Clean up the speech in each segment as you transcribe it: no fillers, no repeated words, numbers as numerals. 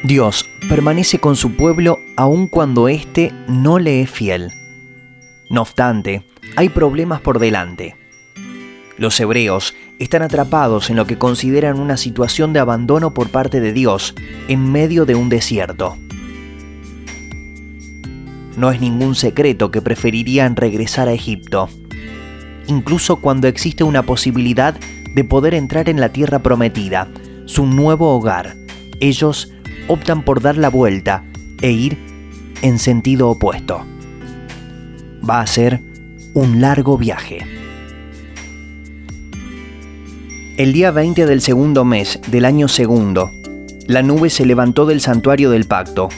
Dios permanece con su pueblo aun cuando éste no le es fiel. No obstante, hay problemas por delante. Los hebreos están atrapados en lo que consideran una situación de abandono por parte de Dios en medio de un desierto. No es ningún secreto que preferirían regresar a Egipto, incluso cuando existe una posibilidad de poder entrar en la tierra prometida, su nuevo hogar. Ellos optan por dar la vuelta e ir en sentido opuesto. Va a ser un largo viaje. El día 20 del segundo mes del año segundo, la nube se levantó del santuario del pacto.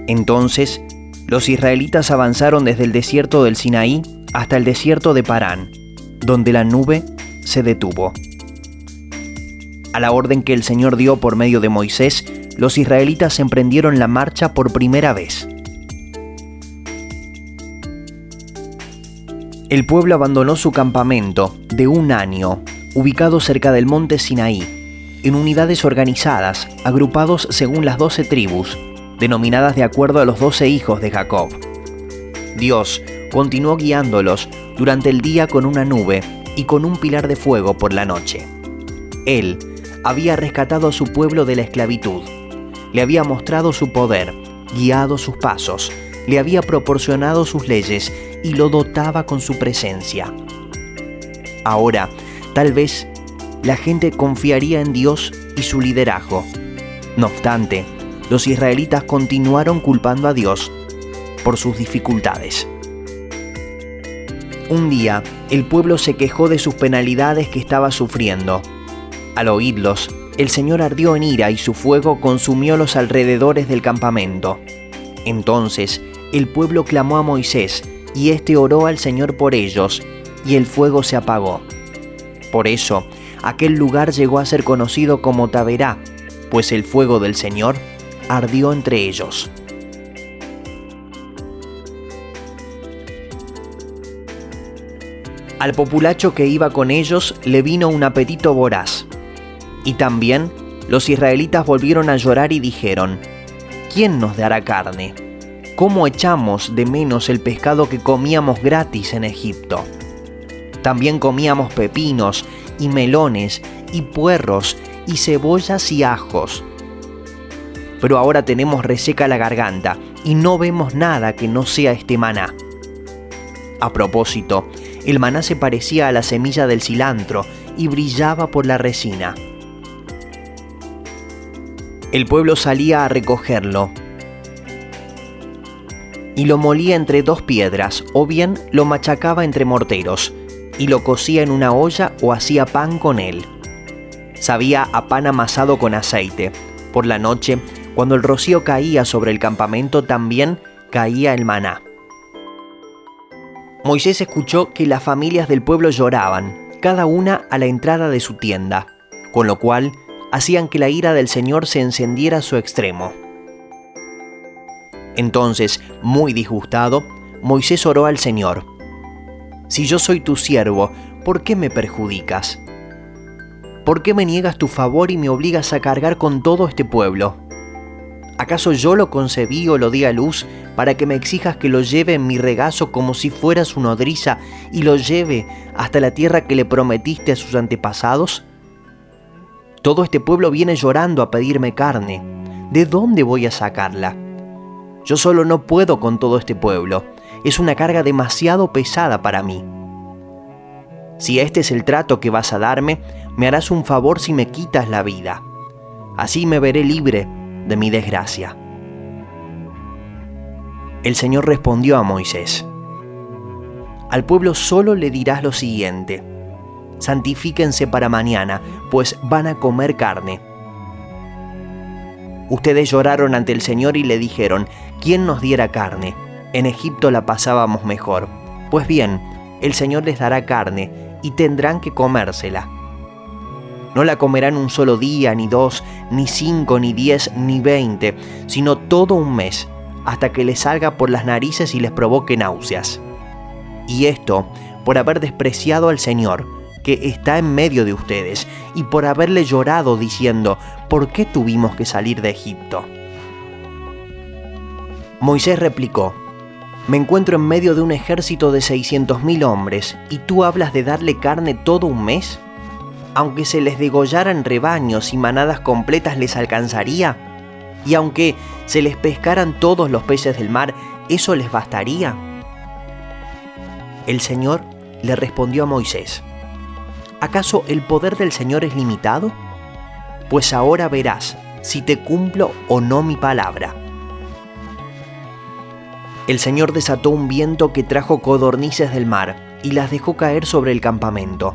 Entonces, los israelitas avanzaron desde el desierto del Sinaí hasta el desierto de Parán, donde la nube se detuvo. A la orden que el Señor dio por medio de Moisés, los israelitas emprendieron la marcha por primera vez. El pueblo abandonó su campamento de un año, ubicado cerca del monte Sinaí, en unidades organizadas, agrupados según las 12 tribus, denominadas de acuerdo a los 12 hijos de Jacob. Dios continuó guiándolos durante el día con una nube y con un pilar de fuego por la noche. Él había rescatado a su pueblo de la esclavitud, le había mostrado su poder, guiado sus pasos, le había proporcionado sus leyes y lo dotaba con su presencia. Ahora, tal vez, la gente confiaría en Dios y su liderazgo. No obstante, los israelitas continuaron culpando a Dios por sus dificultades. Un día, el pueblo se quejó de sus penalidades que estaba sufriendo. Al oírlos, el Señor ardió en ira y su fuego consumió los alrededores del campamento. Entonces, el pueblo clamó a Moisés, y éste oró al Señor por ellos, y el fuego se apagó. Por eso, aquel lugar llegó a ser conocido como Taberá, pues el fuego del Señor ardió entre ellos. Al populacho que iba con ellos le vino un apetito voraz. Y también los israelitas volvieron a llorar y dijeron: ¿quién nos dará carne? ¿Cómo echamos de menos el pescado que comíamos gratis en Egipto? También comíamos pepinos y melones y puerros y cebollas y ajos. Pero ahora tenemos reseca la garganta y no vemos nada que no sea este maná. A propósito, el maná se parecía a la semilla del cilantro y brillaba por la resina. El pueblo salía a recogerlo y lo molía entre 2 piedras, o bien lo machacaba entre morteros, y lo cocía en una olla o hacía pan con él. Sabía a pan amasado con aceite. Por la noche, cuando el rocío caía sobre el campamento, también caía el maná. Moisés escuchó que las familias del pueblo lloraban, cada una a la entrada de su tienda, con lo cual hacían que la ira del Señor se encendiera a su extremo. Entonces, muy disgustado, Moisés oró al Señor: si yo soy tu siervo, ¿por qué me perjudicas? ¿Por qué me niegas tu favor y me obligas a cargar con todo este pueblo? ¿Acaso yo lo concebí o lo di a luz para que me exijas que lo lleve en mi regazo como si fuera su nodriza y lo lleve hasta la tierra que le prometiste a sus antepasados? Todo este pueblo viene llorando a pedirme carne. ¿De dónde voy a sacarla? Yo solo no puedo con todo este pueblo. Es una carga demasiado pesada para mí. Si este es el trato que vas a darme, me harás un favor si me quitas la vida. Así me veré libre de mi desgracia. El Señor respondió a Moisés: al pueblo solo le dirás lo siguiente: santifíquense para mañana, pues van a comer carne. Ustedes lloraron ante el Señor y le dijeron: ¿quién nos diera carne? En Egipto la pasábamos mejor. Pues bien, el Señor les dará carne y tendrán que comérsela. No la comerán un solo día, ni 2, ni 5, ni 10, ni 20, sino todo un mes, hasta que les salga por las narices y les provoque náuseas. Y esto por haber despreciado al Señor, que está en medio de ustedes, y por haberle llorado diciendo: ¿por qué tuvimos que salir de Egipto? Moisés replicó: me encuentro en medio de un ejército de 600.000 hombres, ¿y tú hablas de darle carne todo un mes? Aunque se les degollaran rebaños y manadas completas les alcanzaría, y aunque se les pescaran todos los peces del mar, ¿eso les bastaría? El Señor le respondió a Moisés: ¿acaso el poder del Señor es limitado? Pues ahora verás si te cumplo o no mi palabra. El Señor desató un viento que trajo codornices del mar y las dejó caer sobre el campamento.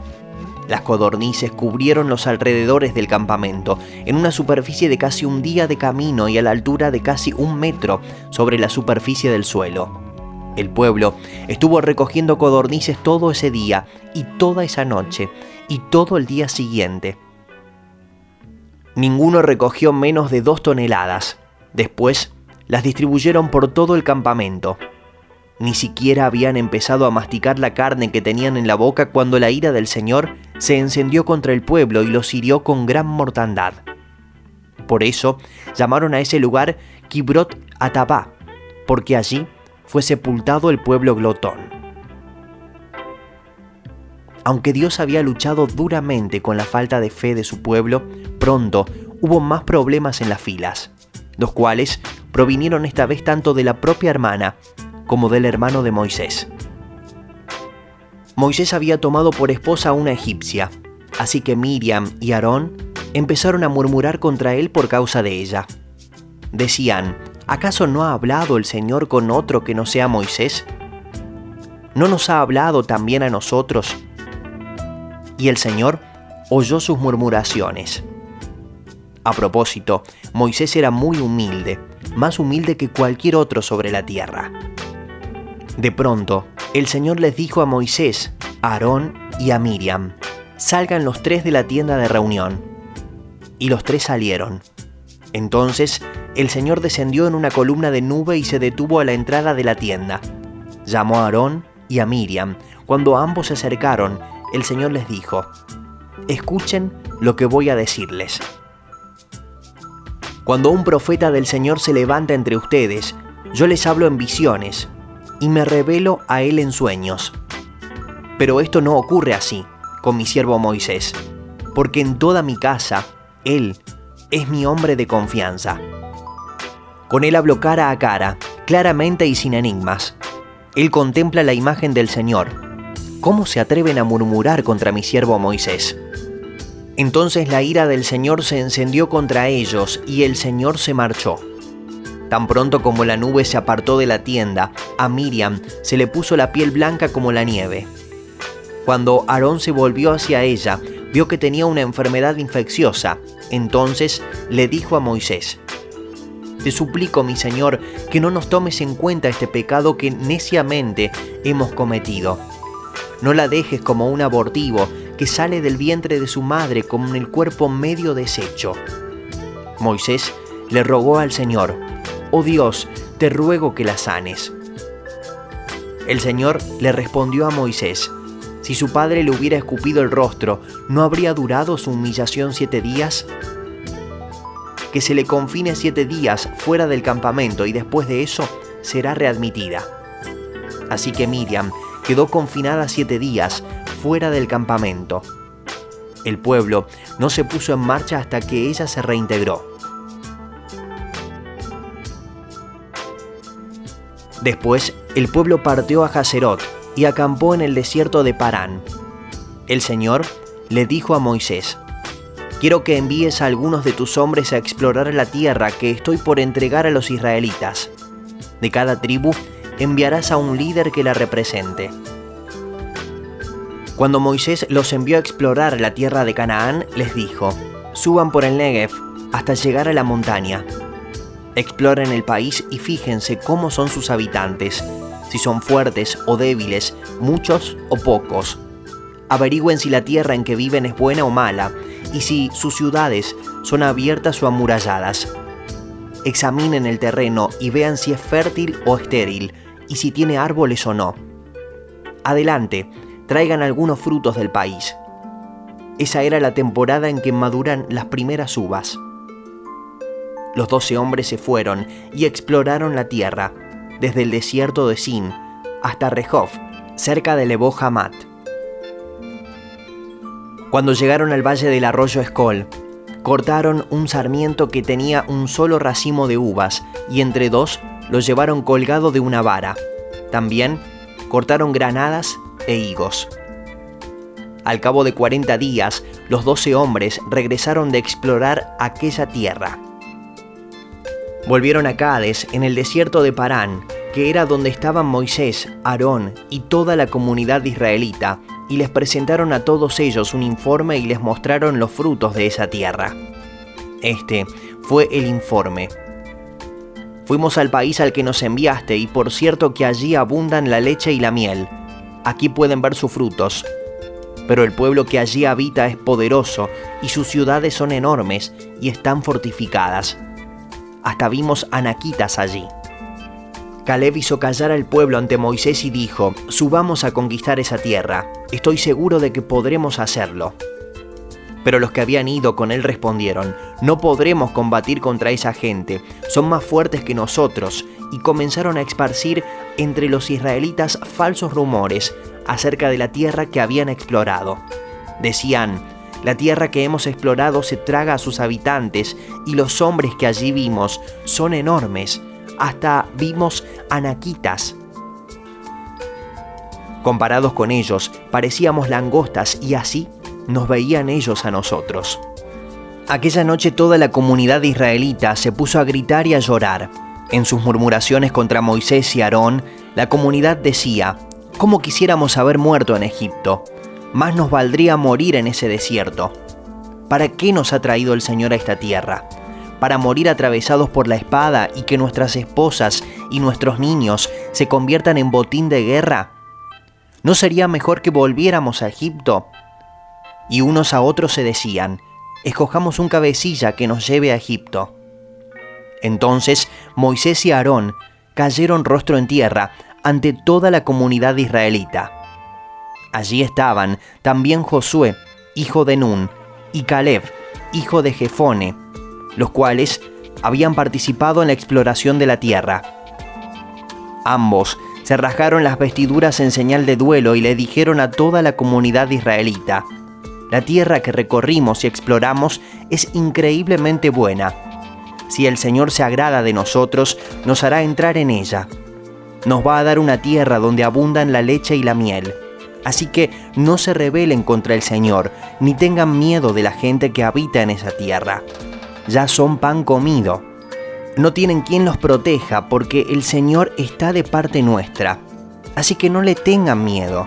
Las codornices cubrieron los alrededores del campamento, en una superficie de casi un día de camino y a la altura de casi 1 metro sobre la superficie del suelo. El pueblo estuvo recogiendo codornices todo ese día y toda esa noche y todo el día siguiente. Ninguno recogió menos de 2 toneladas. Después las distribuyeron por todo el campamento. Ni siquiera habían empezado a masticar la carne que tenían en la boca cuando la ira del Señor se encendió contra el pueblo y los hirió con gran mortandad. Por eso llamaron a ese lugar Kibrot Hatabá, porque allí fue sepultado el pueblo glotón. Aunque Dios había luchado duramente con la falta de fe de su pueblo, pronto hubo más problemas en las filas, los cuales provinieron esta vez tanto de la propia hermana como del hermano de Moisés. Moisés había tomado por esposa a una egipcia, así que Miriam y Aarón empezaron a murmurar contra él por causa de ella. Decían: ¿acaso no ha hablado el Señor con otro que no sea Moisés? ¿No nos ha hablado también a nosotros? Y el Señor oyó sus murmuraciones. A propósito, Moisés era muy humilde, más humilde que cualquier otro sobre la tierra. De pronto, el Señor les dijo a Moisés, a Aarón y a Miriam: salgan los 3 de la tienda de reunión. Y los 3 salieron. Entonces, el Señor descendió en una columna de nube y se detuvo a la entrada de la tienda. Llamó a Aarón y a Miriam. Cuando ambos se acercaron, el Señor les dijo: escuchen lo que voy a decirles. Cuando un profeta del Señor se levanta entre ustedes, yo les hablo en visiones y me revelo a él en sueños. Pero esto no ocurre así con mi siervo Moisés, porque en toda mi casa él es mi hombre de confianza. Con él hablo cara a cara, claramente y sin enigmas. Él contempla la imagen del Señor. ¿Cómo se atreven a murmurar contra mi siervo Moisés? Entonces la ira del Señor se encendió contra ellos y el Señor se marchó. Tan pronto como la nube se apartó de la tienda, a Miriam se le puso la piel blanca como la nieve. Cuando Aarón se volvió hacia ella, vio que tenía una enfermedad infecciosa. Entonces le dijo a Moisés: te suplico, mi Señor, que no nos tomes en cuenta este pecado que neciamente hemos cometido. No la dejes como un abortivo que sale del vientre de su madre con el cuerpo medio deshecho. Moisés le rogó al Señor: oh Dios, te ruego que la sanes. El Señor le respondió a Moisés: si su padre le hubiera escupido el rostro, ¿no habría durado su humillación 7 días? Que se le confine 7 días fuera del campamento y después de eso será readmitida. Así que Miriam quedó confinada 7 días fuera del campamento. El pueblo no se puso en marcha hasta que ella se reintegró. Después, el pueblo partió a Haserot y acampó en el desierto de Parán. El Señor le dijo a Moisés: quiero que envíes a algunos de tus hombres a explorar la tierra que estoy por entregar a los israelitas. De cada tribu enviarás a un líder que la represente. Cuando Moisés los envió a explorar la tierra de Canaán, les dijo: suban por el Negev hasta llegar a la montaña. Exploren el país y fíjense cómo son sus habitantes, si son fuertes o débiles, muchos o pocos. Averigüen si la tierra en que viven es buena o mala, y si sus ciudades son abiertas o amuralladas. Examinen el terreno y vean si es fértil o estéril, y si tiene árboles o no. Adelante, traigan algunos frutos del país. Esa era la temporada en que maduran las primeras uvas. Los 12 hombres se fueron y exploraron la tierra, desde el desierto de Sin hasta Rehob, cerca de Lebo Hamat. Cuando llegaron al valle del arroyo Escol, cortaron un sarmiento que tenía un solo racimo de uvas y entre dos lo llevaron colgado de una vara. También cortaron granadas e higos. Al cabo de 40 días, los 12 hombres regresaron de explorar aquella tierra. Volvieron a Cades, en el desierto de Parán, que era donde estaban Moisés, Aarón y toda la comunidad israelita, y les presentaron a todos ellos un informe y les mostraron los frutos de esa tierra. Este fue el informe. Fuimos al país al que nos enviaste, y por cierto que allí abundan la leche y la miel. Aquí pueden ver sus frutos. Pero el pueblo que allí habita es poderoso, y sus ciudades son enormes y están fortificadas. Hasta vimos anaquitas allí. Caleb hizo callar al pueblo ante Moisés y dijo: subamos a conquistar esa tierra. Estoy seguro de que podremos hacerlo. Pero los que habían ido con él respondieron: no podremos combatir contra esa gente, son más fuertes que nosotros, y comenzaron a esparcir entre los israelitas falsos rumores acerca de la tierra que habían explorado. Decían: la tierra que hemos explorado se traga a sus habitantes, y los hombres que allí vimos son enormes, hasta vimos anaquitas. Comparados con ellos, parecíamos langostas, y así nos veían ellos a nosotros. Aquella noche toda la comunidad israelita se puso a gritar y a llorar. En sus murmuraciones contra Moisés y Aarón, la comunidad decía: ¿cómo quisiéramos haber muerto en Egipto? Más nos valdría morir en ese desierto. ¿Para qué nos ha traído el Señor a esta tierra? ¿Para morir atravesados por la espada y que nuestras esposas y nuestros niños se conviertan en botín de guerra? ¿No sería mejor que volviéramos a Egipto? Y unos a otros se decían: escojamos un cabecilla que nos lleve a Egipto. Entonces Moisés y Aarón cayeron rostro en tierra ante toda la comunidad israelita. Allí estaban también Josué, hijo de Nun, y Caleb, hijo de Jefone, los cuales habían participado en la exploración de la tierra. Ambos se rasgaron las vestiduras en señal de duelo y le dijeron a toda la comunidad israelita: la tierra que recorrimos y exploramos es increíblemente buena. Si el Señor se agrada de nosotros, nos hará entrar en ella. Nos va a dar una tierra donde abundan la leche y la miel. Así que no se rebelen contra el Señor, ni tengan miedo de la gente que habita en esa tierra. Ya son pan comido. No tienen quien los proteja, porque el Señor está de parte nuestra. Así que no le tengan miedo.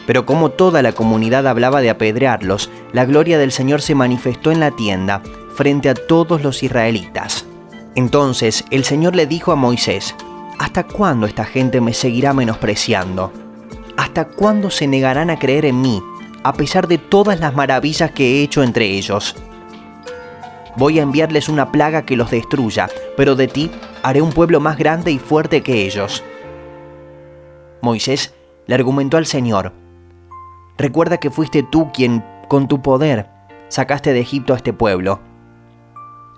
Pero como toda la comunidad hablaba de apedrearlos, la gloria del Señor se manifestó en la tienda, frente a todos los israelitas. Entonces el Señor le dijo a Moisés: ¿hasta cuándo esta gente me seguirá menospreciando? ¿Hasta cuándo se negarán a creer en mí, a pesar de todas las maravillas que he hecho entre ellos? Voy a enviarles una plaga que los destruya, pero de ti haré un pueblo más grande y fuerte que ellos. Moisés le argumentó al Señor: recuerda que fuiste tú quien, con tu poder, sacaste de Egipto a este pueblo.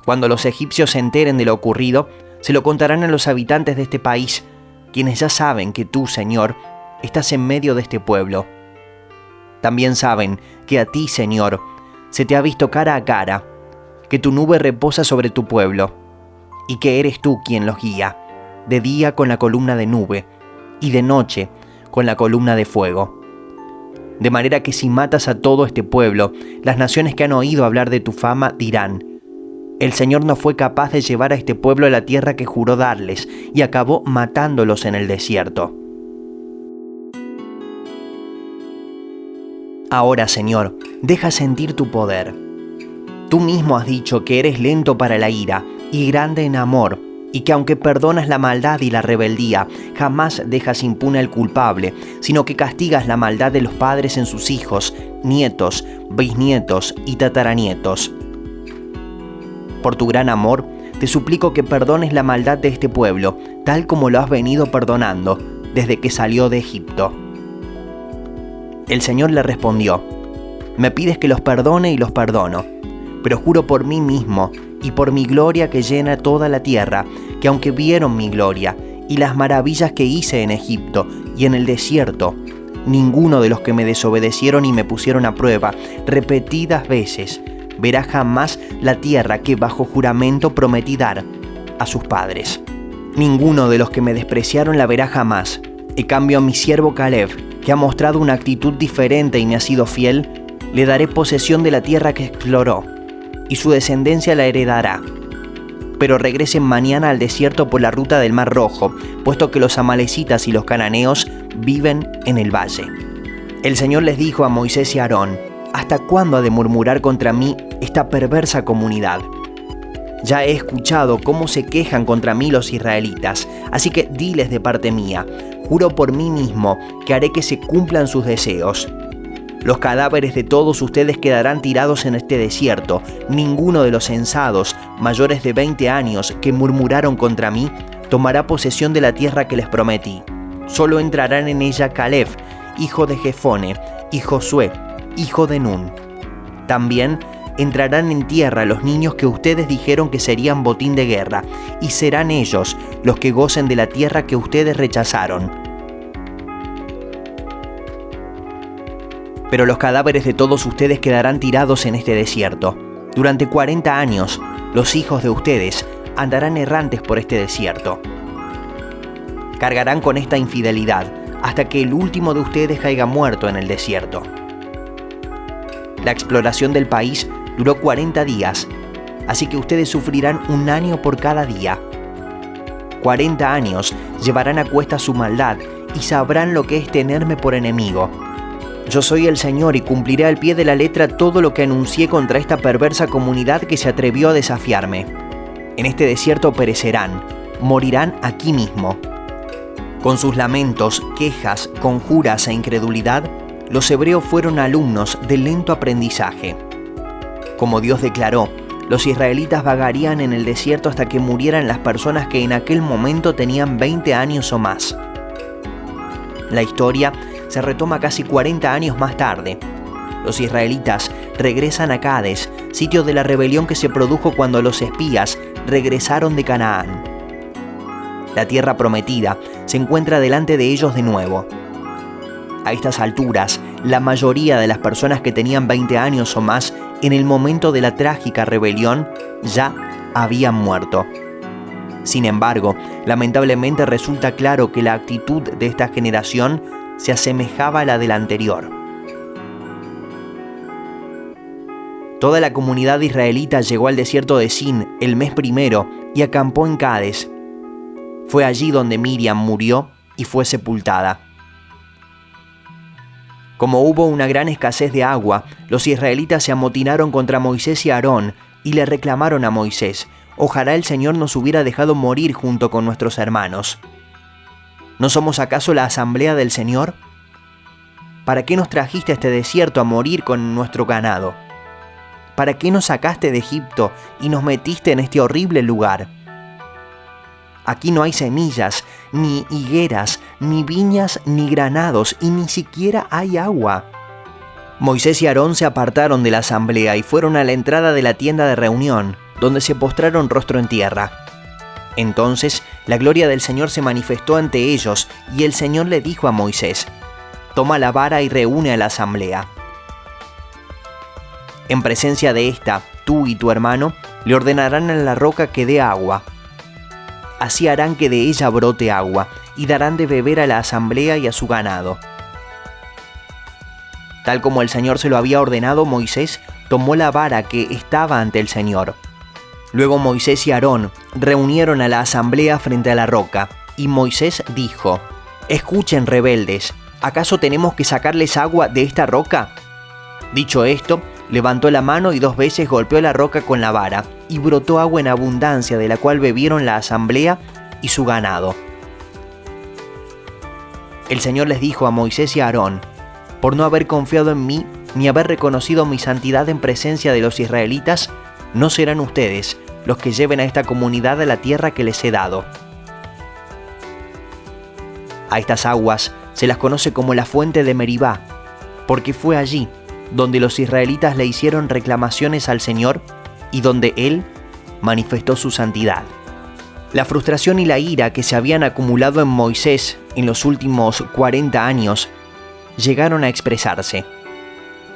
Cuando los egipcios se enteren de lo ocurrido, se lo contarán a los habitantes de este país, quienes ya saben que tú, Señor, estás en medio de este pueblo. También saben que a ti, Señor, se te ha visto cara a cara, que tu nube reposa sobre tu pueblo, y que eres tú quien los guía, de día con la columna de nube, y de noche con la columna de fuego. De manera que si matas a todo este pueblo, las naciones que han oído hablar de tu fama dirán: el Señor no fue capaz de llevar a este pueblo a la tierra que juró darles, y acabó matándolos en el desierto. Ahora, Señor, deja sentir tu poder. Tú mismo has dicho que eres lento para la ira y grande en amor, y que aunque perdonas la maldad y la rebeldía, jamás dejas impune al culpable, sino que castigas la maldad de los padres en sus hijos, nietos, bisnietos y tataranietos. Por tu gran amor, te suplico que perdones la maldad de este pueblo, tal como lo has venido perdonando desde que salió de Egipto. El Señor le respondió: me pides que los perdone y los perdono, pero juro por mí mismo y por mi gloria que llena toda la tierra, que aunque vieron mi gloria y las maravillas que hice en Egipto y en el desierto, ninguno de los que me desobedecieron y me pusieron a prueba repetidas veces verá jamás la tierra que bajo juramento prometí dar a sus padres. Ninguno de los que me despreciaron la verá jamás. En cambio a mi siervo Caleb, que ha mostrado una actitud diferente y me ha sido fiel, le daré posesión de la tierra que exploró, y su descendencia la heredará. Pero regresen mañana al desierto por la ruta del Mar Rojo, puesto que los amalecitas y los cananeos viven en el valle. El Señor les dijo a Moisés y a Aarón: ¿hasta cuándo ha de murmurar contra mí esta perversa comunidad? Ya he escuchado cómo se quejan contra mí los israelitas, así que diles de parte mía: juro por mí mismo que haré que se cumplan sus deseos. Los cadáveres de todos ustedes quedarán tirados en este desierto. Ninguno de los censados mayores de 20 años que murmuraron contra mí tomará posesión de la tierra que les prometí. Solo entrarán en ella Caleb, hijo de Jefone, y Josué, hijo de Nun. También entrarán en tierra los niños que ustedes dijeron que serían botín de guerra, y serán ellos los que gocen de la tierra que ustedes rechazaron. Pero los cadáveres de todos ustedes quedarán tirados en este desierto. Durante 40 años, los hijos de ustedes andarán errantes por este desierto. Cargarán con esta infidelidad hasta que el último de ustedes caiga muerto en el desierto. La exploración del país duró 40 días, así que ustedes sufrirán 1 año por cada día. 40 años llevarán a cuesta su maldad y sabrán lo que es tenerme por enemigo. Yo soy el Señor y cumpliré al pie de la letra todo lo que anuncié contra esta perversa comunidad que se atrevió a desafiarme. En este desierto perecerán, morirán aquí mismo. Con sus lamentos, quejas, conjuras e incredulidad, los hebreos fueron alumnos del lento aprendizaje. Como Dios declaró, los israelitas vagarían en el desierto hasta que murieran las personas que en aquel momento tenían 20 años o más. La historia se retoma casi 40 años más tarde. Los israelitas regresan a Cades, sitio de la rebelión que se produjo cuando los espías regresaron de Canaán. La tierra prometida se encuentra delante de ellos de nuevo. A estas alturas, la mayoría de las personas que tenían 20 años o más en el momento de la trágica rebelión ya habían muerto. Sin embargo, lamentablemente resulta claro que la actitud de esta generación se asemejaba a la de la anterior. Toda la comunidad israelita llegó al desierto de Sin el mes primero y acampó en Cades. Fue allí donde Miriam murió y fue sepultada. Como hubo una gran escasez de agua, los israelitas se amotinaron contra Moisés y Aarón y le reclamaron a Moisés: ojalá el Señor nos hubiera dejado morir junto con nuestros hermanos. ¿No somos acaso la asamblea del Señor? ¿Para qué nos trajiste a este desierto a morir con nuestro ganado? ¿Para qué nos sacaste de Egipto y nos metiste en este horrible lugar? Aquí no hay semillas, ni higueras, ni viñas, ni granados, y ni siquiera hay agua. Moisés y Aarón se apartaron de la asamblea y fueron a la entrada de la tienda de reunión, donde se postraron rostro en tierra. Entonces la gloria del Señor se manifestó ante ellos, y el Señor le dijo a Moisés: toma la vara y reúne a la asamblea. En presencia de esta, tú y tu hermano le ordenarán a la roca que dé agua. Así harán que de ella brote agua, y darán de beber a la asamblea y a su ganado. Tal como el Señor se lo había ordenado, Moisés tomó la vara que estaba ante el Señor. Luego Moisés y Aarón reunieron a la asamblea frente a la roca, y Moisés dijo: escuchen, rebeldes, ¿acaso tenemos que sacarles agua de esta roca? Dicho esto, levantó la mano y 2 veces golpeó la roca con la vara, y brotó agua en abundancia, de la cual bebieron la asamblea y su ganado. El Señor les dijo a Moisés y a Aarón: por no haber confiado en mí, ni haber reconocido mi santidad en presencia de los israelitas, no serán ustedes los que lleven a esta comunidad a la tierra que les he dado. A estas aguas se las conoce como la fuente de Meribá, porque fue allí donde los israelitas le hicieron reclamaciones al Señor y donde Él manifestó su santidad. La frustración y la ira que se habían acumulado en Moisés en los últimos 40 años llegaron a expresarse.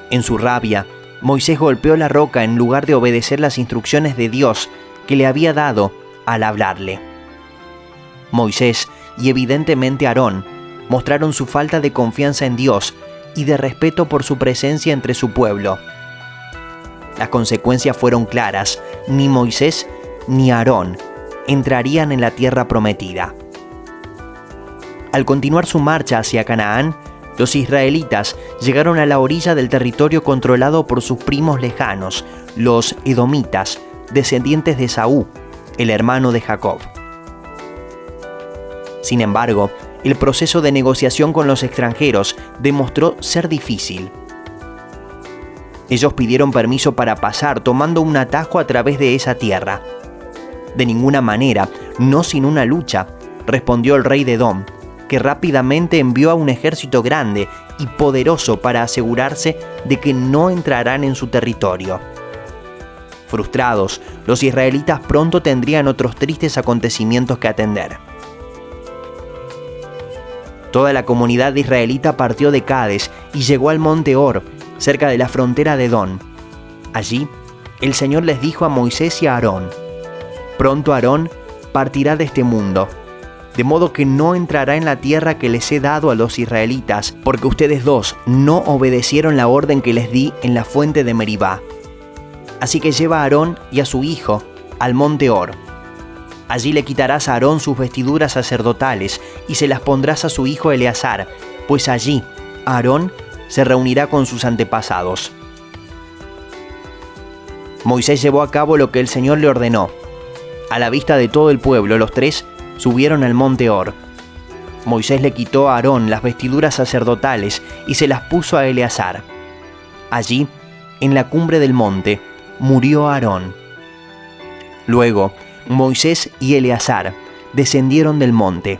En su rabia, Moisés golpeó la roca en lugar de obedecer las instrucciones de Dios que le había dado al hablarle. Moisés y evidentemente Aarón mostraron su falta de confianza en Dios y de respeto por su presencia entre su pueblo. Las consecuencias fueron claras: ni Moisés ni Aarón entrarían en la tierra prometida. Al continuar su marcha hacia Canaán, los israelitas llegaron a la orilla del territorio controlado por sus primos lejanos, los edomitas, descendientes de Esaú, el hermano de Jacob. Sin embargo, el proceso de negociación con los extranjeros demostró ser difícil. Ellos pidieron permiso para pasar tomando un atajo a través de esa tierra. De ninguna manera, no sin una lucha, respondió el rey de Edom, que rápidamente envió a un ejército grande y poderoso para asegurarse de que no entrarán en su territorio. Frustrados, los israelitas pronto tendrían otros tristes acontecimientos que atender. Toda la comunidad israelita partió de Cades y llegó al monte Hor, cerca de la frontera de Edom. Allí, el Señor les dijo a Moisés y a Aarón: «Pronto Aarón partirá de este mundo, de modo que no entrará en la tierra que les he dado a los israelitas, porque ustedes dos no obedecieron la orden que les di en la fuente de Meribá. Así que lleva a Aarón y a su hijo al monte Hor. Allí le quitarás a Aarón sus vestiduras sacerdotales y se las pondrás a su hijo Eleazar, pues allí Aarón se reunirá con sus antepasados». Moisés llevó a cabo lo que el Señor le ordenó. A la vista de todo el pueblo, los tres subieron al monte Hor. Moisés le quitó a Aarón las vestiduras sacerdotales y se las puso a Eleazar. Allí, en la cumbre del monte, murió Aarón. Luego, Moisés y Eleazar descendieron del monte.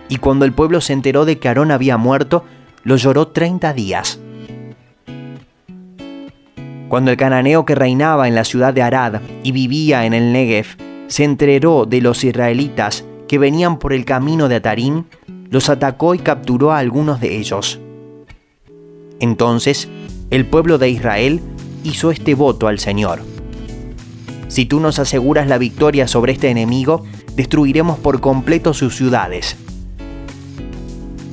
Y cuando el pueblo se enteró de que Aarón había muerto, lo lloró 30 días. Cuando el cananeo que reinaba en la ciudad de Arad y vivía en el Negev se enteró de los israelitas que venían por el camino de Atarim, los atacó y capturó a algunos de ellos. Entonces, el pueblo de Israel hizo este voto al Señor: «Si tú nos aseguras la victoria sobre este enemigo, destruiremos por completo sus ciudades».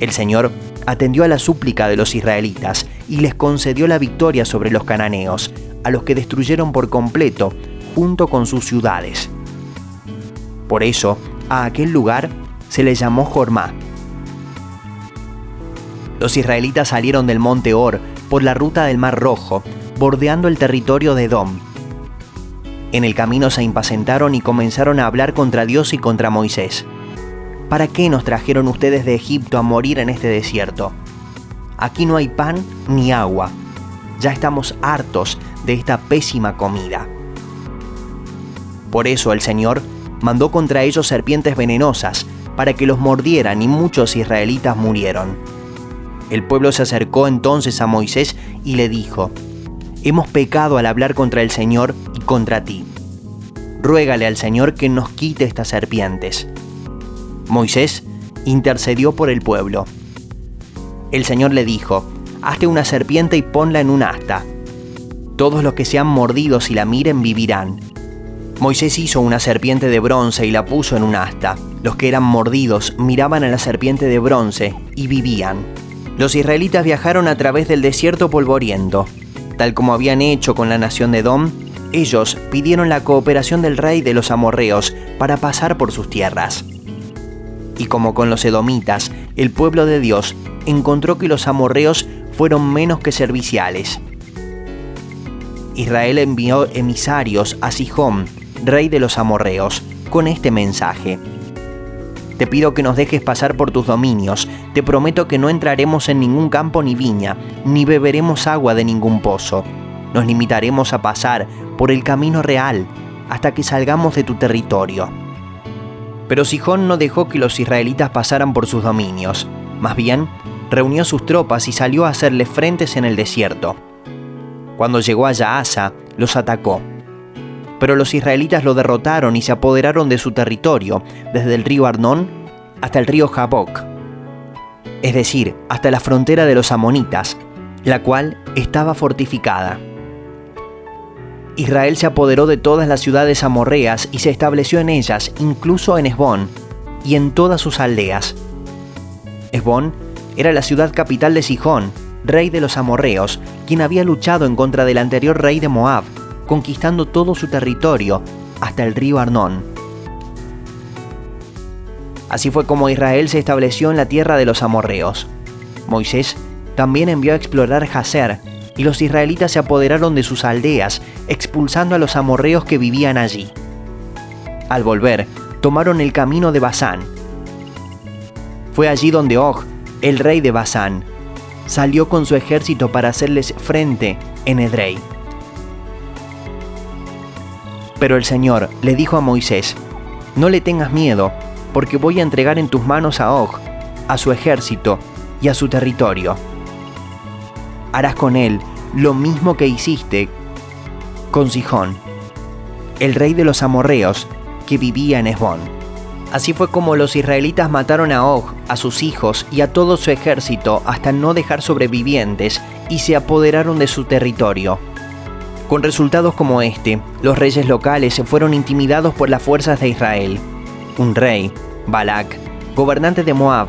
El Señor atendió a la súplica de los israelitas y les concedió la victoria sobre los cananeos, a los que destruyeron por completo, junto con sus ciudades. Por eso, a aquel lugar se le llamó Jormá. Los israelitas salieron del monte Hor por la ruta del Mar Rojo, bordeando el territorio de Edom. En el camino se impacientaron y comenzaron a hablar contra Dios y contra Moisés. «¿Para qué nos trajeron ustedes de Egipto a morir en este desierto? Aquí no hay pan ni agua. Ya estamos hartos de esta pésima comida». Por eso el Señor mandó contra ellos serpientes venenosas para que los mordieran, y muchos israelitas murieron. El pueblo se acercó entonces a Moisés y le dijo: «Hemos pecado al hablar contra el Señor y contra ti. Ruégale al Señor que nos quite estas serpientes». Moisés intercedió por el pueblo. El Señor le dijo: «Hazte una serpiente y ponla en un asta. Todos los que sean mordidos y la miren vivirán». Moisés hizo una serpiente de bronce y la puso en un asta. Los que eran mordidos miraban a la serpiente de bronce y vivían. Los israelitas viajaron a través del desierto polvoriento. Tal como habían hecho con la nación de Edom, ellos pidieron la cooperación del rey de los amorreos para pasar por sus tierras. Y como con los edomitas, el pueblo de Dios encontró que los amorreos fueron menos que serviciales. Israel envió emisarios a Sihón, rey de los amorreos, con este mensaje: «Te pido que nos dejes pasar por tus dominios. Te prometo que no entraremos en ningún campo ni viña, ni beberemos agua de ningún pozo. Nos limitaremos a pasar por el camino real hasta que salgamos de tu territorio». Pero Sihón no dejó que los israelitas pasaran por sus dominios. Más bien, reunió sus tropas y salió a hacerles frentes en el desierto. Cuando llegó a Yaasa, los atacó. Pero los israelitas lo derrotaron y se apoderaron de su territorio, desde el río Arnón hasta el río Jaboc, es decir, hasta la frontera de los amonitas, la cual estaba fortificada. Israel se apoderó de todas las ciudades amorreas y se estableció en ellas, incluso en Hesbón y en todas sus aldeas. Hesbón era la ciudad capital de Sihón, rey de los amorreos, quien había luchado en contra del anterior rey de Moab, conquistando todo su territorio hasta el río Arnón. Así fue como Israel se estableció en la tierra de los amorreos. Moisés también envió a explorar Jazer, y los israelitas se apoderaron de sus aldeas, expulsando a los amorreos que vivían allí. Al volver, tomaron el camino de Basán. Fue allí donde Og, el rey de Basán, salió con su ejército para hacerles frente en Edrei. Pero el Señor le dijo a Moisés: «No le tengas miedo, porque voy a entregar en tus manos a Og, a su ejército y a su territorio. Harás con él lo mismo que hiciste con Sihón, el rey de los amorreos que vivía en Hesbón». Así fue como los israelitas mataron a Og, a sus hijos y a todo su ejército hasta no dejar sobrevivientes, y se apoderaron de su territorio. Con resultados como este, los reyes locales fueron intimidados por las fuerzas de Israel. Un rey, Balac, gobernante de Moab,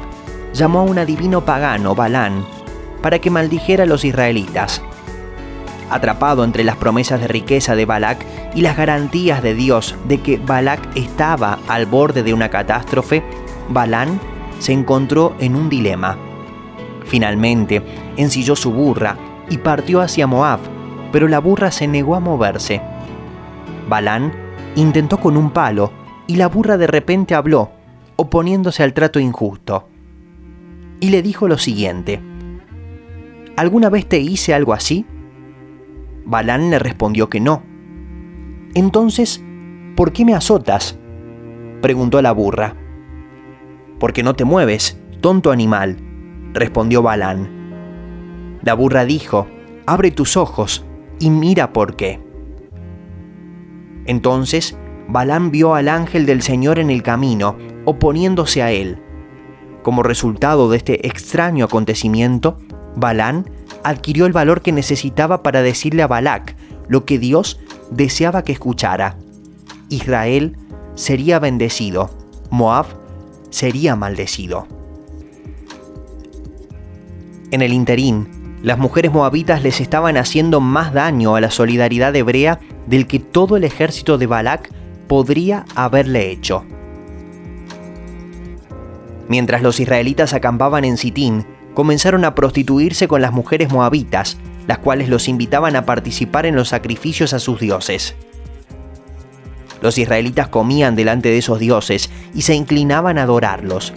llamó a un adivino pagano, Balán, para que maldijera a los israelitas. Atrapado entre las promesas de riqueza de Balac y las garantías de Dios de que Balac estaba al borde de una catástrofe, Balán se encontró en un dilema. Finalmente, ensilló su burra y partió hacia Moab, pero la burra se negó a moverse. Balán intentó con un palo y la burra de repente habló, oponiéndose al trato injusto. Y le dijo lo siguiente: «¿Alguna vez te hice algo así?». Balán le respondió que no. «Entonces, ¿por qué me azotas?», preguntó la burra. «Porque no te mueves, tonto animal», respondió Balán. La burra dijo: «Abre tus ojos y mira por qué». Entonces Balán vio al ángel del Señor en el camino, oponiéndose a él. Como resultado de este extraño acontecimiento, Balán adquirió el valor que necesitaba para decirle a Balac lo que Dios deseaba que escuchara. Israel sería bendecido, Moab sería maldecido. En el interín, las mujeres moabitas les estaban haciendo más daño a la solidaridad hebrea del que todo el ejército de Balac podría haberle hecho. Mientras los israelitas acampaban en Sitín, comenzaron a prostituirse con las mujeres moabitas, las cuales los invitaban a participar en los sacrificios a sus dioses. Los israelitas comían delante de esos dioses y se inclinaban a adorarlos.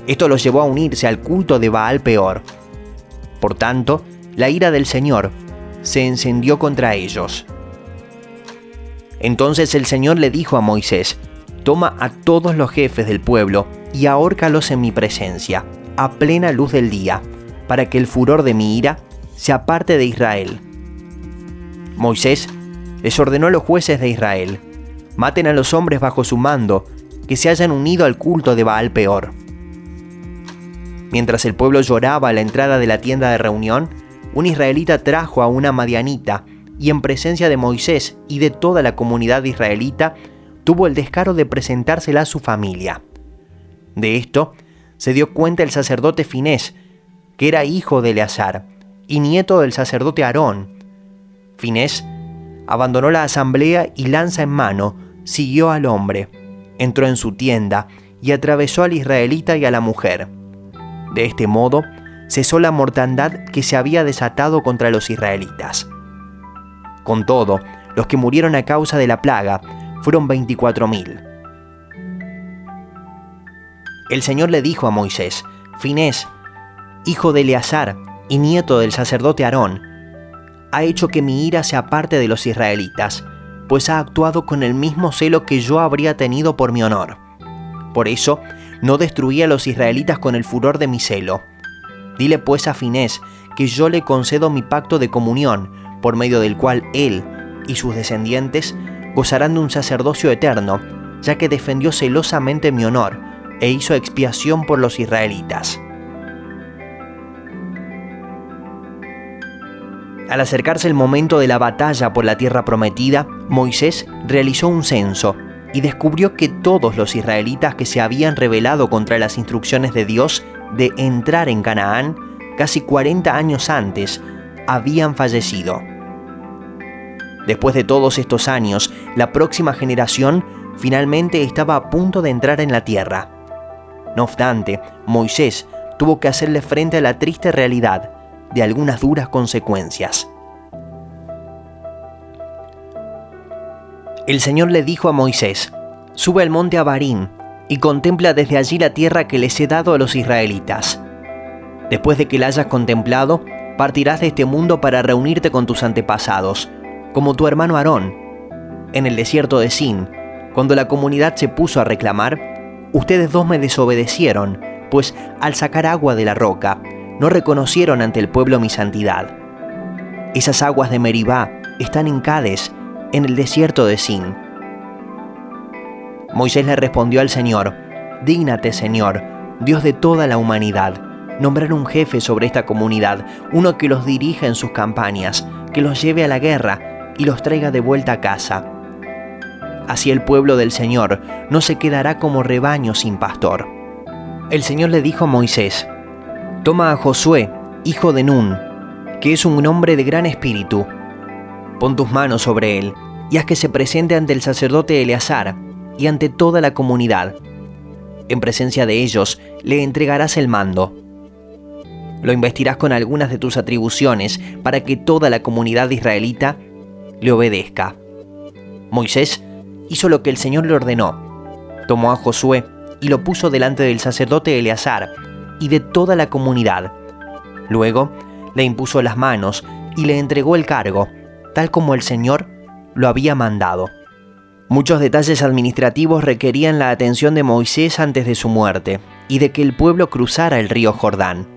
Esto los llevó a unirse al culto de Baal Peor. Por tanto, la ira del Señor se encendió contra ellos. Entonces el Señor le dijo a Moisés: «Toma a todos los jefes del pueblo y ahórcalos en mi presencia, a plena luz del día, para que el furor de mi ira se aparte de Israel». Moisés les ordenó a los jueces de Israel: «Maten a los hombres bajo su mando, que se hayan unido al culto de Baal Peor». Mientras el pueblo lloraba a la entrada de la tienda de reunión, un israelita trajo a una madianita y, en presencia de Moisés y de toda la comunidad israelita, tuvo el descaro de presentársela a su familia. De esto se dio cuenta el sacerdote Finés, que era hijo de Eleazar y nieto del sacerdote Aarón. Finés abandonó la asamblea y, lanza en mano, siguió al hombre, entró en su tienda y atravesó al israelita y a la mujer. De este modo, cesó la mortandad que se había desatado contra los israelitas. Con todo, los que murieron a causa de la plaga fueron 24.000. El Señor le dijo a Moisés: «Finés, hijo de Eleazar y nieto del sacerdote Aarón, ha hecho que mi ira se aparte de los israelitas, pues ha actuado con el mismo celo que yo habría tenido por mi honor. Por eso, no destruí a los israelitas con el furor de mi celo. Dile pues a Finés que yo le concedo mi pacto de comunión, por medio del cual él y sus descendientes gozarán de un sacerdocio eterno, ya que defendió celosamente mi honor e hizo expiación por los israelitas. Al acercarse el momento de la batalla por la tierra prometida, Moisés realizó un censo y descubrió que todos los israelitas que se habían rebelado contra las instrucciones de Dios de entrar en Canaán, casi 40 años antes, habían fallecido. Después de todos estos años, la próxima generación finalmente estaba a punto de entrar en la tierra. No obstante, Moisés tuvo que hacerle frente a la triste realidad de algunas duras consecuencias. El Señor le dijo a Moisés: «Sube al monte Abarim y contempla desde allí la tierra que les he dado a los israelitas. Después de que la hayas contemplado, partirás de este mundo para reunirte con tus antepasados, como tu hermano Aarón. En el desierto de Sin, cuando la comunidad se puso a reclamar, ustedes dos me desobedecieron, pues al sacar agua de la roca, no reconocieron ante el pueblo mi santidad. Esas aguas de Meribá están en Cades, en el desierto de Sin». Moisés le respondió al Señor: «Dígnate, Señor, Dios de toda la humanidad, nombrar un jefe sobre esta comunidad, uno que los dirija en sus campañas, que los lleve a la guerra y los traiga de vuelta a casa. Así el pueblo del Señor no se quedará como rebaño sin pastor». El Señor le dijo a Moisés: «Toma a Josué, hijo de Nun, que es un hombre de gran espíritu. Pon tus manos sobre él y haz que se presente ante el sacerdote Eleazar y ante toda la comunidad. En presencia de ellos le entregarás el mando. Lo investirás con algunas de tus atribuciones para que toda la comunidad israelita le obedezca». Moisés hizo lo que el Señor le ordenó. Tomó a Josué y lo puso delante del sacerdote Eleazar y de toda la comunidad. Luego le impuso las manos y le entregó el cargo, tal como el Señor lo había mandado. Muchos detalles administrativos requerían la atención de Moisés antes de su muerte y de que el pueblo cruzara el río Jordán.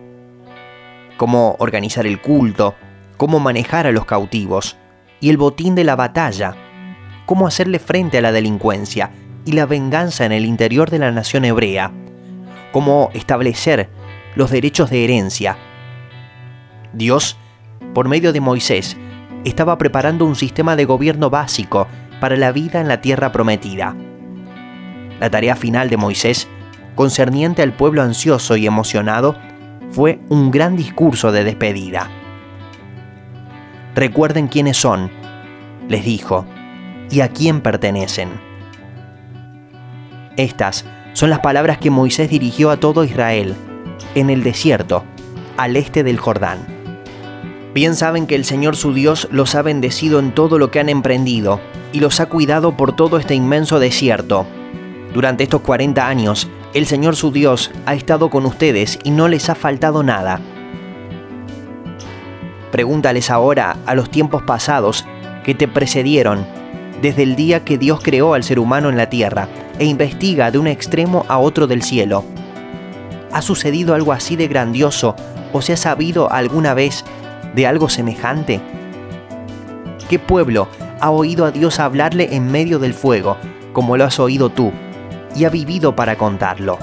Cómo organizar el culto, cómo manejar a los cautivos y el botín de la batalla, cómo hacerle frente a la delincuencia y la venganza en el interior de la nación hebrea, cómo establecer los derechos de herencia. Dios, por medio de Moisés, estaba preparando un sistema de gobierno básico para la vida en la tierra prometida. La tarea final de Moisés, concerniente al pueblo ansioso y emocionado, fue un gran discurso de despedida. «Recuerden quiénes son», les dijo, «y a quién pertenecen». Estas son las palabras que Moisés dirigió a todo Israel, en el desierto, al este del Jordán. Bien saben que el Señor su Dios los ha bendecido en todo lo que han emprendido y los ha cuidado por todo este inmenso desierto. Durante estos 40 años, el Señor su Dios ha estado con ustedes y no les ha faltado nada. Pregúntales ahora a los tiempos pasados que te precedieron, desde el día que Dios creó al ser humano en la tierra, e investiga de un extremo a otro del cielo. ¿Ha sucedido algo así de grandioso o se ha sabido alguna vez de algo semejante? ¿Qué pueblo ha oído a Dios hablarle en medio del fuego, como lo has oído tú, y ha vivido para contarlo?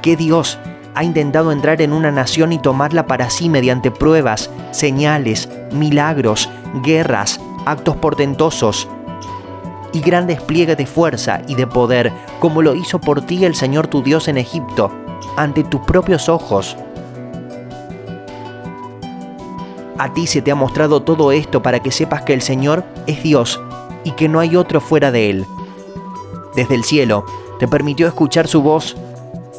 ¿Qué Dios ha intentado entrar en una nación y tomarla para sí mediante pruebas, señales, milagros, guerras, actos portentosos y gran despliegue de fuerza y de poder, como lo hizo por ti el Señor tu Dios en Egipto, ante tus propios ojos? A ti se te ha mostrado todo esto para que sepas que el Señor es Dios y que no hay otro fuera de Él. Desde el cielo te permitió escuchar su voz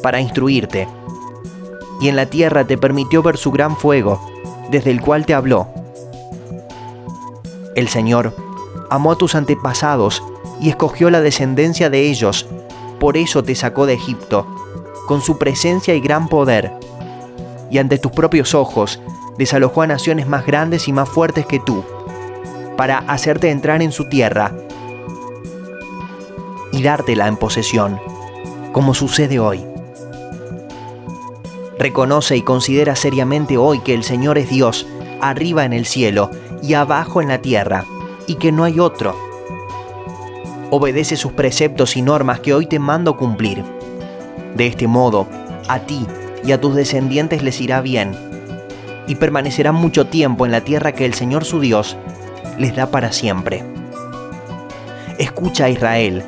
para instruirte, y en la tierra te permitió ver su gran fuego, desde el cual te habló. El Señor amó a tus antepasados y escogió la descendencia de ellos, por eso te sacó de Egipto, con su presencia y gran poder, y ante tus propios ojos desalojó a naciones más grandes y más fuertes que tú, para hacerte entrar en su tierra y dártela en posesión, como sucede hoy. Reconoce y considera seriamente hoy que el Señor es Dios, arriba en el cielo, y abajo en la tierra, y que no hay otro. Obedece sus preceptos y normas que hoy te mando cumplir. De este modo, a ti y a tus descendientes les irá bien, y permanecerán mucho tiempo en la tierra que el Señor su Dios les da para siempre. Escucha, Israel,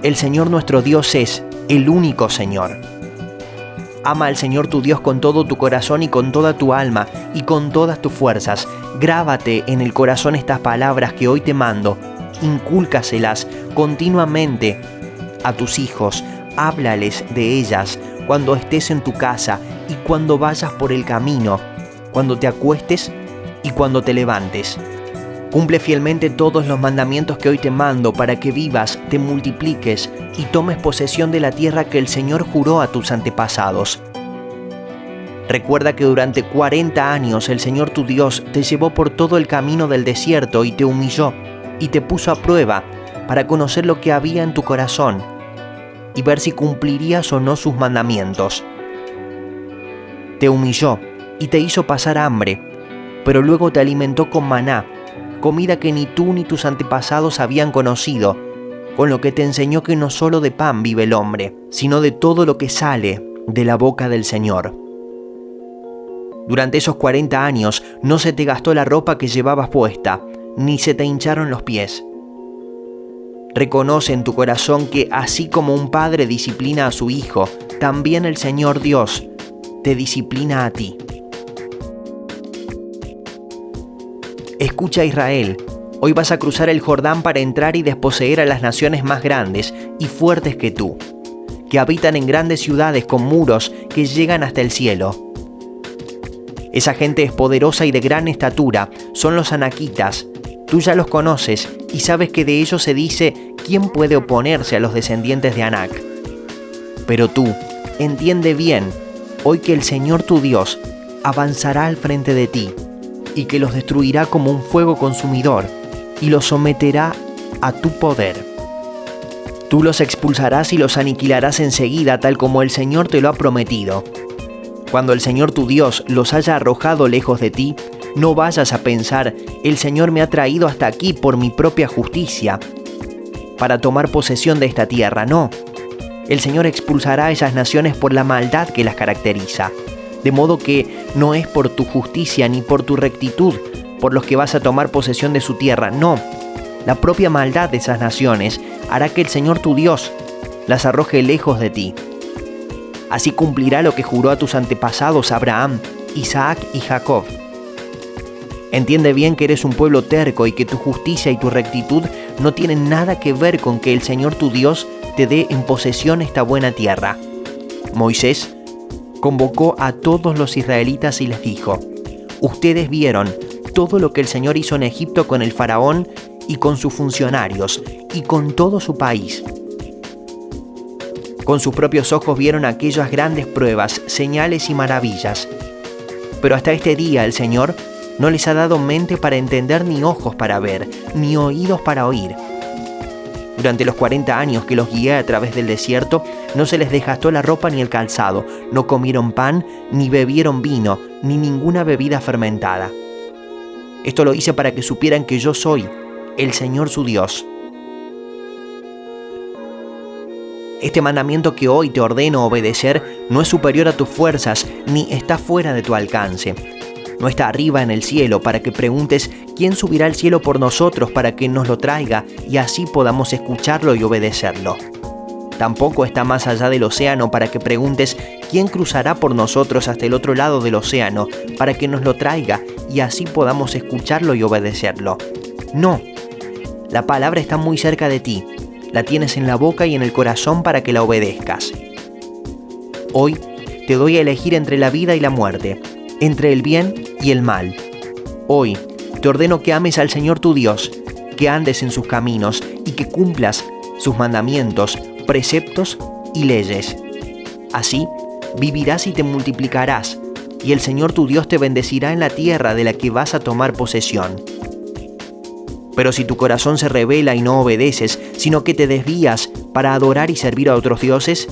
el Señor nuestro Dios es el único Señor. Ama al Señor tu Dios con todo tu corazón y con toda tu alma y con todas tus fuerzas. Grábate en el corazón estas palabras que hoy te mando. Incúlcaselas continuamente a tus hijos. Háblales de ellas cuando estés en tu casa y cuando vayas por el camino, cuando te acuestes y cuando te levantes. Cumple fielmente todos los mandamientos que hoy te mando para que vivas, te multipliques y tomes posesión de la tierra que el Señor juró a tus antepasados. Recuerda que durante 40 años el Señor tu Dios te llevó por todo el camino del desierto y te humilló y te puso a prueba para conocer lo que había en tu corazón y ver si cumplirías o no sus mandamientos. Te humilló y te hizo pasar hambre, pero luego te alimentó con maná, comida que ni tú ni tus antepasados habían conocido, con lo que te enseñó que no solo de pan vive el hombre, sino de todo lo que sale de la boca del Señor. Durante esos 40 años no se te gastó la ropa que llevabas puesta, ni se te hincharon los pies. Reconoce en tu corazón que así como un padre disciplina a su hijo, también el Señor Dios te disciplina a ti. Escucha, Israel, hoy vas a cruzar el Jordán para entrar y desposeer a las naciones más grandes y fuertes que tú, que habitan en grandes ciudades con muros que llegan hasta el cielo. Esa gente es poderosa y de gran estatura, son los anaquitas. Tú ya los conoces y sabes que de ellos se dice: ¿quién puede oponerse a los descendientes de Anac? Pero tú, entiende bien, hoy que el Señor tu Dios avanzará al frente de ti, y que los destruirá como un fuego consumidor, y los someterá a tu poder. Tú los expulsarás y los aniquilarás enseguida, tal como el Señor te lo ha prometido. Cuando el Señor tu Dios los haya arrojado lejos de ti, no vayas a pensar: el Señor me ha traído hasta aquí por mi propia justicia, para tomar posesión de esta tierra. No, el Señor expulsará a esas naciones por la maldad que las caracteriza. De modo que no es por tu justicia ni por tu rectitud por los que vas a tomar posesión de su tierra. No, la propia maldad de esas naciones hará que el Señor tu Dios las arroje lejos de ti. Así cumplirá lo que juró a tus antepasados Abraham, Isaac y Jacob. Entiende bien que eres un pueblo terco y que tu justicia y tu rectitud no tienen nada que ver con que el Señor tu Dios te dé en posesión esta buena tierra. Moisés convocó a todos los israelitas y les dijo: ustedes vieron todo lo que el Señor hizo en Egipto con el faraón y con sus funcionarios y con todo su país. Con sus propios ojos vieron aquellas grandes pruebas, señales y maravillas. Pero hasta este día el Señor no les ha dado mente para entender, ni ojos para ver, ni oídos para oír. Durante los 40 años que los guié a través del desierto, no se les desgastó la ropa ni el calzado, no comieron pan, ni bebieron vino, ni ninguna bebida fermentada. Esto lo hice para que supieran que yo soy el Señor su Dios. Este mandamiento que hoy te ordeno obedecer no es superior a tus fuerzas, ni está fuera de tu alcance. No está arriba en el cielo para que preguntes: ¿quién subirá al cielo por nosotros para que nos lo traiga y así podamos escucharlo y obedecerlo? Tampoco está más allá del océano para que preguntes: ¿quién cruzará por nosotros hasta el otro lado del océano para que nos lo traiga y así podamos escucharlo y obedecerlo? No, la palabra está muy cerca de ti, la tienes en la boca y en el corazón para que la obedezcas. Hoy te doy a elegir entre la vida y la muerte, entre el bien y el mal. Hoy te ordeno que ames al Señor tu Dios, que andes en sus caminos y que cumplas sus mandamientos, preceptos y leyes. Así vivirás y te multiplicarás, y el Señor tu Dios te bendecirá en la tierra de la que vas a tomar posesión. Pero si tu corazón se rebela y no obedeces, sino que te desvías para adorar y servir a otros dioses,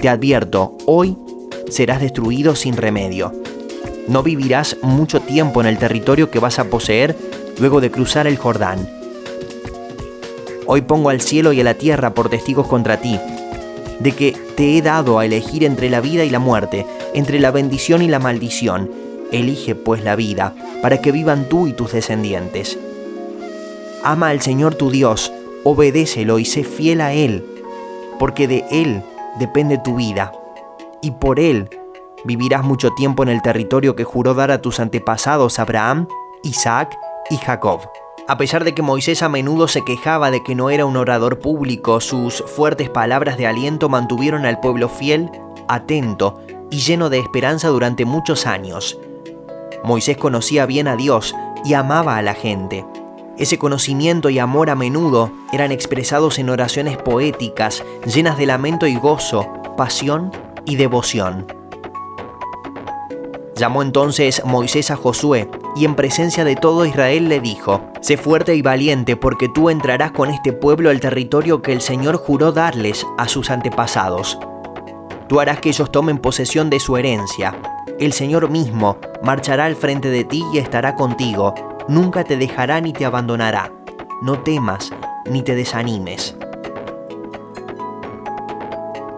te advierto, hoy serás destruido sin remedio. No vivirás mucho tiempo en el territorio que vas a poseer luego de cruzar el Jordán. Hoy pongo al cielo y a la tierra por testigos contra ti, de que te he dado a elegir entre la vida y la muerte, entre la bendición y la maldición. Elige pues la vida, para que vivan tú y tus descendientes. Ama al Señor tu Dios, obedécelo y sé fiel a Él, porque de Él depende tu vida, y por Él vivirás mucho tiempo en el territorio que juró dar a tus antepasados Abraham, Isaac y Jacob. A pesar de que Moisés a menudo se quejaba de que no era un orador público, sus fuertes palabras de aliento mantuvieron al pueblo fiel, atento y lleno de esperanza durante muchos años. Moisés conocía bien a Dios y amaba a la gente. Ese conocimiento y amor a menudo eran expresados en oraciones poéticas, llenas de lamento y gozo, pasión y devoción. Llamó entonces Moisés a Josué, y en presencia de todo Israel le dijo: «Sé fuerte y valiente, porque tú entrarás con este pueblo al territorio que el Señor juró darles a sus antepasados. Tú harás que ellos tomen posesión de su herencia. El Señor mismo marchará al frente de ti y estará contigo. Nunca te dejará ni te abandonará. No temas ni te desanimes».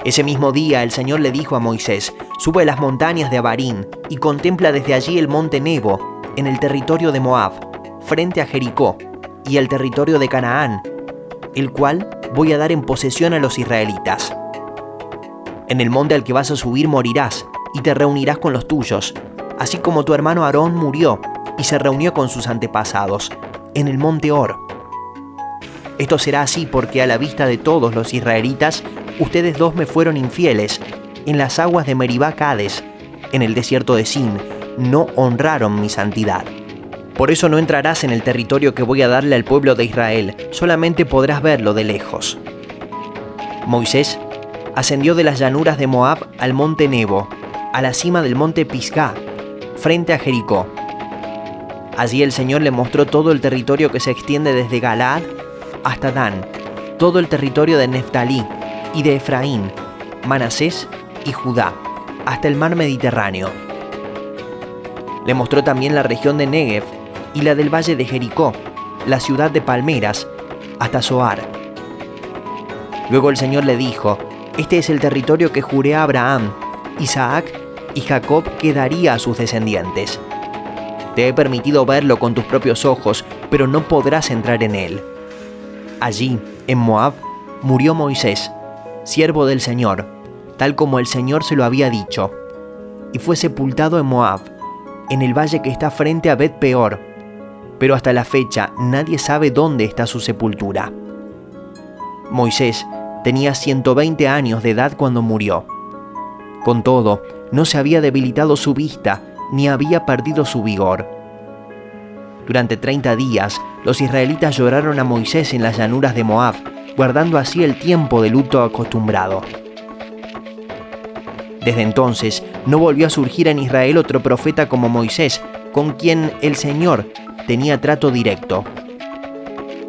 Ese mismo día el Señor le dijo a Moisés: «Sube a las montañas de Abarim y contempla desde allí el monte Nebo, en el territorio de Moab, frente a Jericó, y el territorio de Canaán, el cual voy a dar en posesión a los israelitas. En el monte al que vas a subir morirás, y te reunirás con los tuyos, así como tu hermano Aarón murió y se reunió con sus antepasados, en el monte Hor. Esto será así porque a la vista de todos los israelitas, ustedes dos me fueron infieles. En las aguas de Meribá Cades, en el desierto de Sin, no honraron mi santidad. Por eso no entrarás en el territorio que voy a darle al pueblo de Israel, solamente podrás verlo de lejos». Moisés ascendió de las llanuras de Moab al monte Nebo, a la cima del monte Pisgá, frente a Jericó. Allí el Señor le mostró todo el territorio que se extiende desde Galaad hasta Dan, todo el territorio de Neftalí y de Efraín, Manasés y Judá, hasta el mar Mediterráneo. Le mostró también la región de Negev y la del valle de Jericó, la ciudad de palmeras, hasta Zoar. Luego el Señor le dijo: «Este es el territorio que juré a Abraham, Isaac y Jacob que daría a sus descendientes. Te he permitido verlo con tus propios ojos, pero no podrás entrar en él». Allí, en Moab, murió Moisés, siervo del Señor, tal como el Señor se lo había dicho, y fue sepultado en Moab, en el valle que está frente a Bet Peor, pero hasta la fecha nadie sabe dónde está su sepultura. Moisés tenía 120 años de edad cuando murió. Con todo, no se había debilitado su vista ni había perdido su vigor. Durante 30 días, los israelitas lloraron a Moisés en las llanuras de Moab, guardando así el tiempo de luto acostumbrado. Desde entonces, no volvió a surgir en Israel otro profeta como Moisés, con quien el Señor tenía trato directo.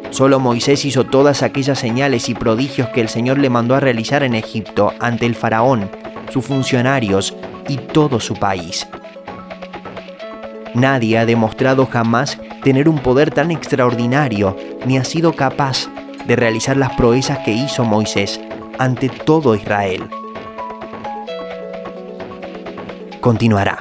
Solo Moisés hizo todas aquellas señales y prodigios que el Señor le mandó a realizar en Egipto ante el faraón, sus funcionarios y todo su país. Nadie ha demostrado jamás tener un poder tan extraordinario, ni ha sido capaz de realizar las proezas que hizo Moisés ante todo Israel. Continuará.